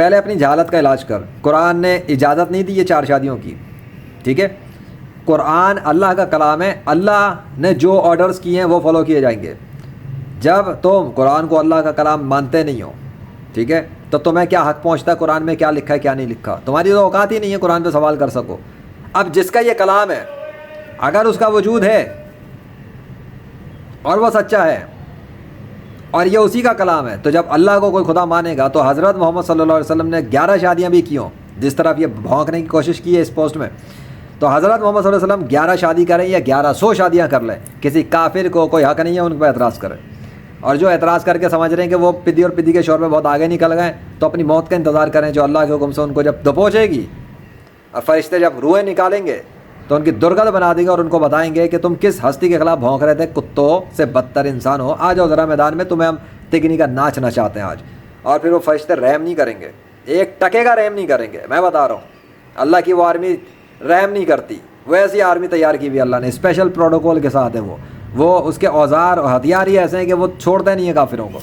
پہلے اپنی جہالت کا علاج کر. قرآن نے اجازت نہیں دی یہ 4 شادیوں کی, ٹھیک ہے. قرآن اللہ کا کلام ہے, اللہ نے جو آرڈرز کیے ہیں وہ فالو کیے جائیں گے. جب تم قرآن کو اللہ کا کلام مانتے نہیں ہو, ٹھیک ہے, تو تمہیں کیا حق پہنچتا ہے قرآن میں کیا لکھا ہے کیا نہیں لکھا؟ تمہاری تو اوقات ہی نہیں ہے قرآن پہ سوال کر سکو. اب جس کا یہ کلام ہے, اگر اس کا وجود ہے اور وہ سچا ہے اور یہ اسی کا کلام ہے, تو جب اللہ کو کوئی خدا مانے گا تو حضرت محمد صلی اللہ علیہ وسلم نے 11 شادیاں بھی کی ہوں, جس طرف یہ بھونکنے کی کوشش کی ہے اس پوسٹ میں, تو حضرت محمد صلی اللہ علیہ وسلم 11 شادی کریں یا 1100 شادیاں کر لیں, کسی کافر کو کوئی حق نہیں ہے ان پہ اعتراض کرے. اور جو اعتراض کر کے سمجھ رہے ہیں کہ وہ پدی اور پدی کے شور میں بہت آگے نکل گئے, تو اپنی موت کا انتظار کریں جو اللہ کے حکم سے ان کو جب دبوچے گی اور فرشتے جب روحیں نکالیں گے تو ان کی درگت بنا دیں گے اور ان کو بتائیں گے کہ تم کس ہستی کے خلاف بھونک رہے تھے, کتوں سے بدتر انسان ہو, آ جاؤ ذرا میدان میں, تمہیں ہم تگنی کا ناچ نچاتے ہیں آج. اور پھر وہ فرشتے رحم نہیں کریں گے, 1 ٹکے کا رحم نہیں کریں گے. میں بتا رہا ہوں, اللہ کی وہ آرمی رحم نہیں کرتی. وہ ایسی آرمی تیار کی ہوئی اللہ نے, اسپیشل پروٹوکول کے ساتھ ہے وہ اس کے اوزار اور ہتھیار ہی ایسے ہیں کہ وہ چھوڑتے نہیں ہیں کافروں کو.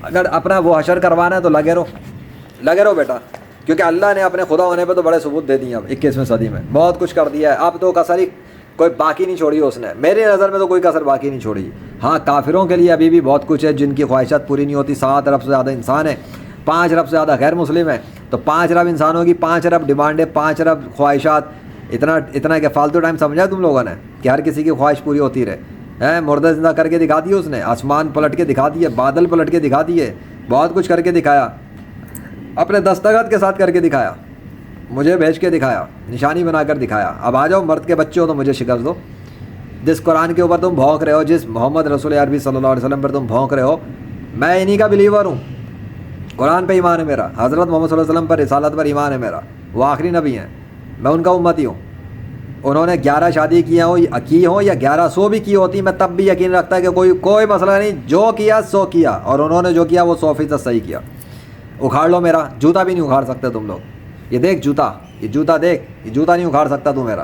اگر اپنا وہ حشر کروانا ہے تو لگے رہو بیٹا, کیونکہ اللہ نے اپنے خدا ہونے پہ تو بڑے ثبوت دے دیے. اب 21ویں صدی میں بہت کچھ کر دیا ہے, اب تو کسر ہی کوئی باقی نہیں چھوڑی اس نے, میری نظر میں تو کوئی کسر باقی نہیں چھوڑی. ہاں کافروں کے لیے ابھی بھی بہت کچھ ہے جن کی خواہشات پوری نہیں ہوتی. 7 ارب سے زیادہ انسان ہیں, 5 ارب سے زیادہ غیر مسلم ہیں, تو 5 ارب انسانوں کی 5 ارب ڈیمانڈیں, 5 ارب خواہشات. اتنا کہ فالتو ٹائم سمجھا تم لوگوں نے کہ ہر کسی کی خواہش پوری ہوتی رہے. مردہ زندہ کر کے دکھا دیے اس نے, آسمان پلٹ کے دکھا دیے, بادل پلٹ کے دکھا دیے, بہت کچھ کر کے دکھایا, اپنے دستخط کے ساتھ کر کے دکھایا, مجھے بھیج کے دکھایا, نشانی بنا کر دکھایا. اب آ جاؤ مرد کے بچے ہو تو مجھے شکست دو. جس قرآن کے اوپر تم بھونک رہے ہو, جس محمد رسول عربی صلی اللہ علیہ وسلم پر تم بھونک رہے ہو, میں انہی کا بلیور ہوں. قرآن پہ ایمان ہے میرا, حضرت محمد صلی اللہ علیہ وسلم پر رسالت پر ایمان ہے میرا, وہ آخری نبی ہیں, میں ان کا امتی ہوں. انہوں نے 11 شادی کی ہوں یا 1100 بھی کی ہوتی, میں تب بھی یقین رکھتا ہے کہ کوئی مسئلہ نہیں, جو کیا سو کیا, اور انہوں نے جو کیا وہ 100% صحیح کیا. اکھاڑ لو میرا جوتا بھی نہیں اکھاڑ سکتے تم لوگ. یہ دیکھ جوتا, یہ جوتا دیکھ, یہ جوتا نہیں اکھاڑ سکتا تو میرا.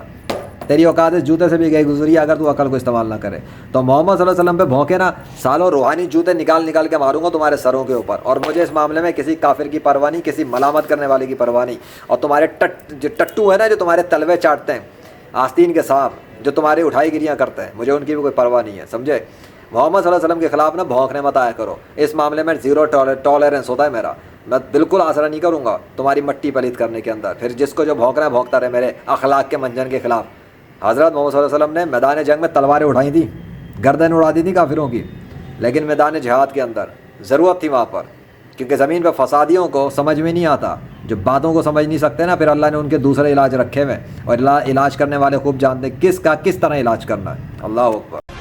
تیری اوقات اس جوتے سے بھی گئی گزری اگر تو عقل کو استعمال نہ کرے. تو محمد صلی اللہ علیہ وسلم پہ بھونکے نا, سالوں روحانی جوتے نکال کے ماروں گا تمہارے سروں کے اوپر. اور مجھے اس معاملے میں کسی کافر کی پرواہ نہیں, کسی ملامت کرنے والے کی پرواہ نہیں. اور تمہارے ٹٹو ہے نا جو تمہارے تلوے چاٹتے ہیں, آستین کے سانپ جو تمہاری اٹھائی گریاں کرتے ہیں, مجھے ان کی بھی کوئی پرواہ نہیں ہے, سمجھے. محمد صلی اللہ علیہ وسلم کے خلاف نا بھونکنے مت آیا کرو. اس معاملے میں 0 ٹالرنس ہوتا ہے میرا. میں بالکل آسرا نہیں کروں گا تمہاری مٹی پلیت کرنے کے اندر. پھر جس کو جو بھونکنا ہے بھونکتا رہے میرے اخلاق کے منجن کے خلاف. حضرت محمد صلی اللہ علیہ وسلم نے میدان جنگ میں تلواریں اٹھائی تھیں, گردن اڑا دی تھی کافروں کی, لیکن میدان جہاد کے اندر ضرورت تھی وہاں پر, کیونکہ زمین پہ فسادیوں کو سمجھ میں نہیں آتا. جو باتوں کو سمجھ نہیں سکتے نا, پھر اللہ نے ان کے دوسرے علاج رکھے ہوئے, اور علاج کرنے والے خوب جانتے ہیں کس طرح علاج کرنا ہے. اللہ اکبر.